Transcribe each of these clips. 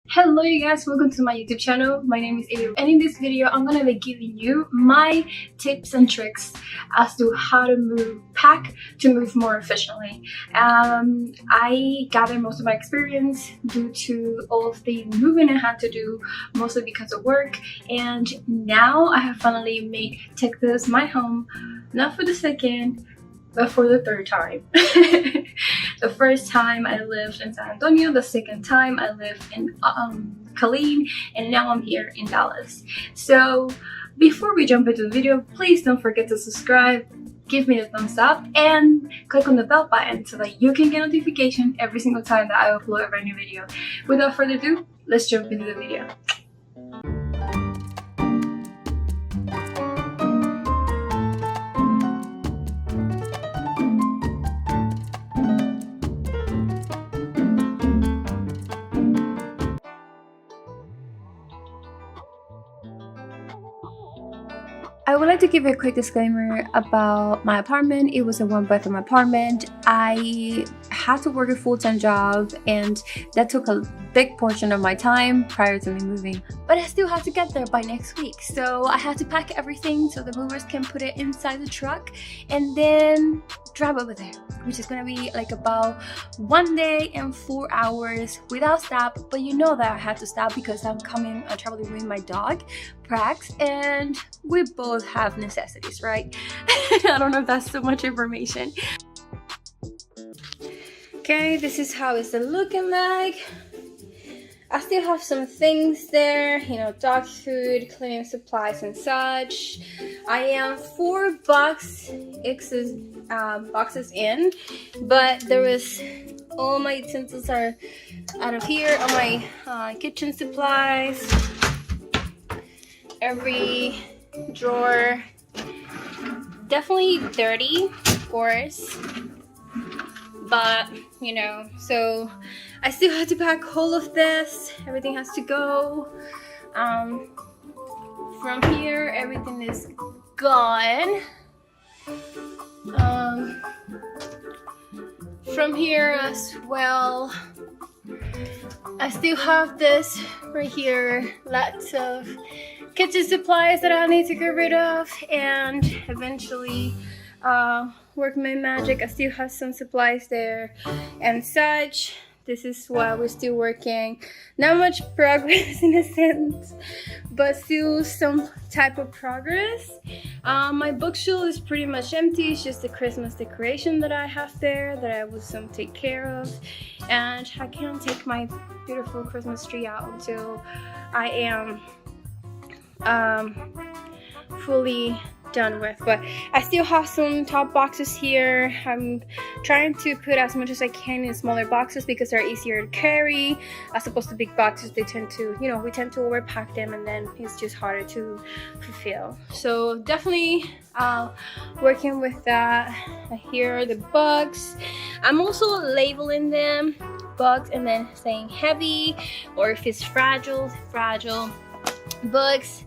Hello you guys, welcome to my YouTube channel. My name is Ibis, and in this video I'm gonna be giving you my tips and tricks as to how to pack to move more efficiently. I gathered most of my experience due to all of the moving I had to do, mostly because of work, and now I have finally made Texas my home, not for the second but for the third time. The first time I lived in San Antonio, the second time I lived in Killeen, and now I'm here in Dallas. So before we jump into the video, please don't forget to subscribe, give me a thumbs up, and click on the bell button so that you can get notification every single time that I upload a brand new video. Without further ado, let's jump into the video. I would like to give a quick disclaimer about my apartment. It was a one-bedroom apartment. I had to work a full-time job, and that took a big portion of my time prior to me moving. But I still have to get there by next week, so I had to pack everything so the movers can put it inside the truck and then drive over there, which is gonna be like about 1 day and 4 hours without stop. But you know that I had to stop because I'm traveling with my dog Prax, and we both have necessities, right? I don't know if that's too much information. Okay, this is how it's looking like. I still have some things there, you know, dog food, cleaning supplies and such. I am 4 boxes in, but there was all my utensils are out of here, all my kitchen supplies, every drawer, definitely dirty, of course, but you know, so I still have to pack all of this. Everything has to go. From here, everything is gone. From here as well, I still have this right here, lots of kitchen supplies that I need to get rid of and eventually work my magic. I still have some supplies there and such. This is while we're still working. Not much progress in a sense, but still some type of progress. My bookshelf is pretty much empty. It's just the Christmas decoration that I have there that I will soon take care of. And I can't take my beautiful Christmas tree out until I am fully done with. But I still have some top boxes here. I'm trying to put as much as I can in smaller boxes because they're easier to carry as opposed to big boxes. They tend to, you know, we tend to overpack them and then it's just harder to fulfill. So definitely working with that. Here are the books. I'm also labeling them books and then saying heavy, or if it's fragile books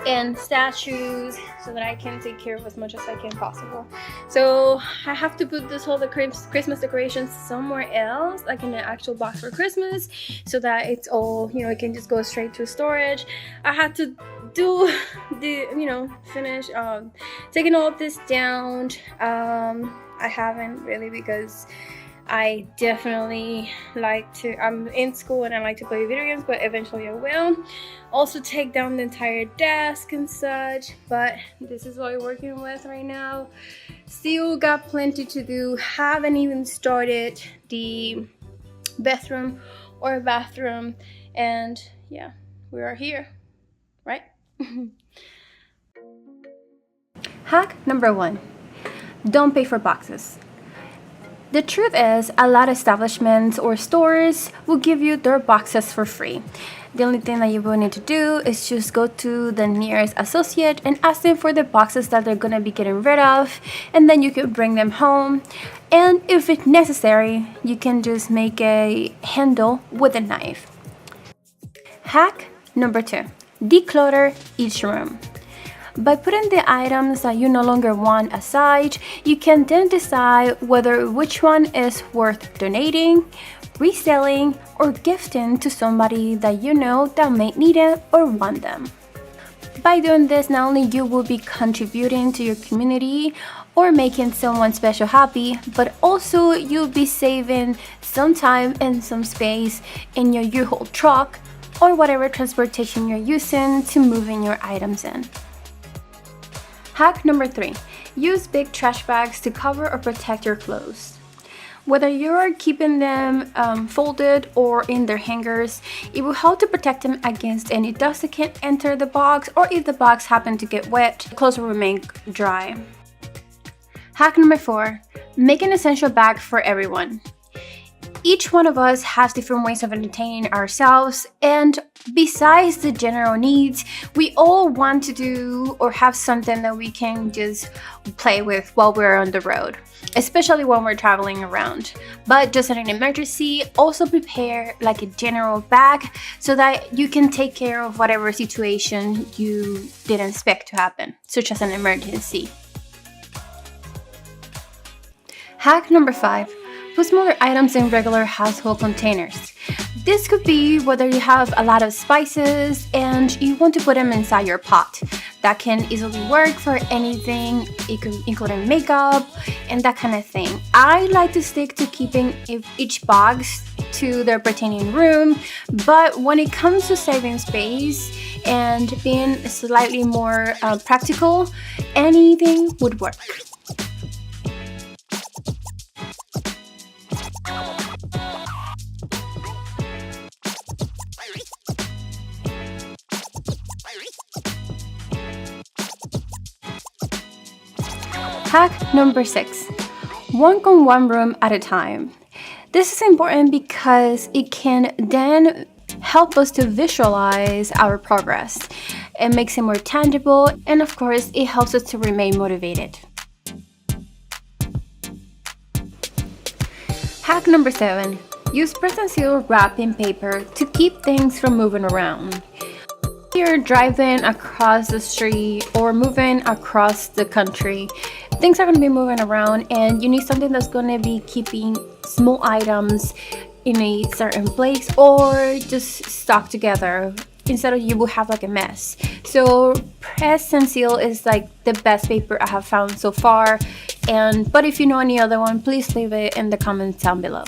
and statues, so that I can take care of as much as I can possible. So I have to put all the Christmas decorations somewhere else, like in an actual box for Christmas, so that it's all, you know, it can just go straight to storage. I had to do the, you know, finish taking all of this down. I haven't really, because I definitely like to, I'm in school and I like to play video games, but eventually I will also take down the entire desk and such. But this is what we're working with right now. Still got plenty to do. Haven't even started the bathroom, and yeah, we are here, right? Hack number 1: don't pay for boxes. The truth is, a lot of establishments or stores will give you their boxes for free. The only thing that you will need to do is just go to the nearest associate and ask them for the boxes that they're gonna be getting rid of, and then you can bring them home. And if it's necessary, you can just make a handle with a knife. Hack number 2: declutter each room. By putting the items that you no longer want aside, you can then decide which one is worth donating, reselling, or gifting to somebody that you know that may need it or want them. By doing this, not only you will be contributing to your community or making someone special happy, but also you'll be saving some time and some space in your U-Haul truck or whatever transportation you're using to moving your items in. Hack number 3. Use big trash bags to cover or protect your clothes. Whether you're keeping them folded or in their hangers, it will help to protect them against any dust that can enter the box, or if the box happen to get wet, the clothes will remain dry. Hack number 4. Make an essential bag for everyone. Each one of us has different ways of entertaining ourselves, and besides the general needs, we all want to do or have something that we can just play with while we're on the road, especially when we're traveling around. But just in an emergency, also prepare like a general bag so that you can take care of whatever situation you didn't expect to happen, such as an emergency. Hack number 5. Put smaller items in regular household containers. This could be whether you have a lot of spices and you want to put them inside your pot. That can easily work for anything, including makeup and that kind of thing. I like to stick to keeping each box to their pertaining room, but when it comes to saving space and being slightly more practical, anything would work. Hack number 6. Work on one room at a time. This is important because it can then help us to visualize our progress. It makes it more tangible, and of course, it helps us to remain motivated. Hack number 7. Use press and seal wrapping paper to keep things from moving around. You're driving across the street or moving across the country, things are going to be moving around and you need something that's going to be keeping small items in a certain place or just stuck together instead of you will have like a mess. So press and seal is like the best paper I have found so far, but if you know any other one, please leave it in the comments down below.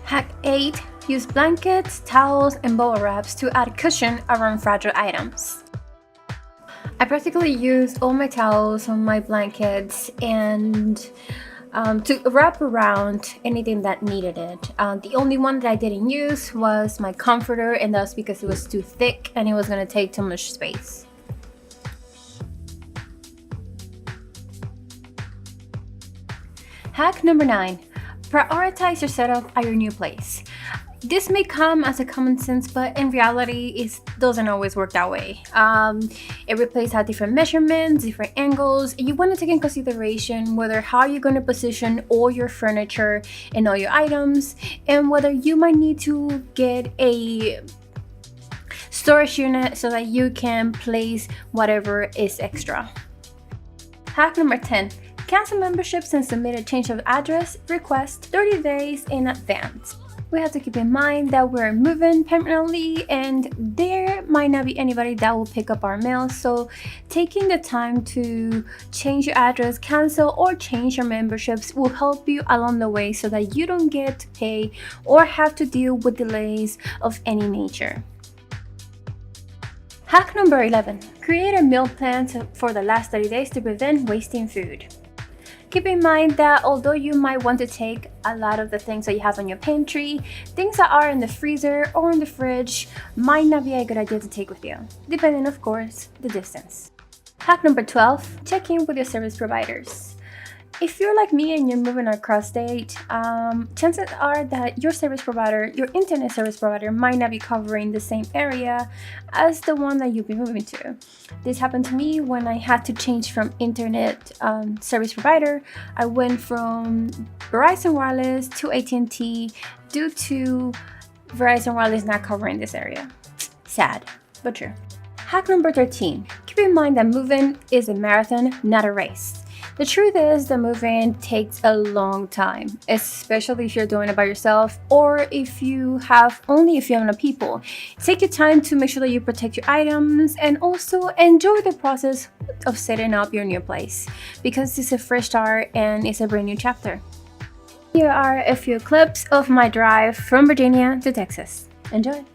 Hack 8. Use blankets, towels, and bubble wraps to add cushion around fragile items. I practically used all my towels on my blankets and to wrap around anything that needed it. The only one that I didn't use was my comforter, and that's because it was too thick and it was going to take too much space. Hack number 9. Prioritize your setup at your new place. This may come as a common sense, but in reality, it doesn't always work that way. Every place has different measurements, different angles, and you want to take in consideration whether how you're going to position all your furniture and all your items, and whether you might need to get a storage unit so that you can place whatever is extra. Hack number 10. Cancel memberships and submit a change of address request 30 days in advance. We have to keep in mind that we're moving permanently and there might not be anybody that will pick up our mail, so taking the time to change your address, cancel or change your memberships will help you along the way so that you don't get to pay or have to deal with delays of any nature. Hack number 11. Create a meal plan for the last 30 days to prevent wasting food. Keep in mind that although you might want to take a lot of the things that you have in your pantry, things that are in the freezer or in the fridge might not be a good idea to take with you, depending, of course, the distance. Hack number 12, check in with your service providers. If you're like me and you're moving across state, chances are that your service provider, your internet service provider, might not be covering the same area as the one that you'll be moving to. This happened to me when I had to change from internet service provider. I went from Verizon Wireless to AT&T due to Verizon Wireless not covering this area. Sad, but true. Hack number 13, keep in mind that moving is a marathon, not a race. The truth is that moving takes a long time, especially if you're doing it by yourself or if you have only a few amount of people. Take your time to make sure that you protect your items and also enjoy the process of setting up your new place, because it's a fresh start and it's a brand new chapter. Here are a few clips of my drive from Virginia to Texas. Enjoy!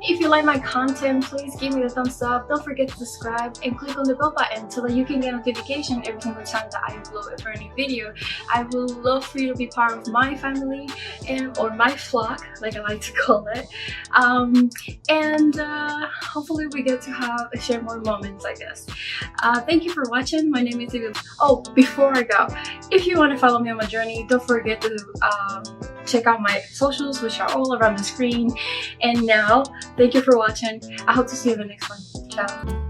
If you like my content, please give me a thumbs up. Don't forget to subscribe and click on the bell button so that you can get notification every single time that I upload a new video. I would love for you to be part of my family or my flock, like I like to call it. Hopefully we get to share more moments, I guess. Thank you for watching. My name is Ibis. Oh, before I go, if you want to follow me on my journey, don't forget to check out my socials, which are all around the screen. And now, thank you for watching. I hope to see you in the next one. Ciao.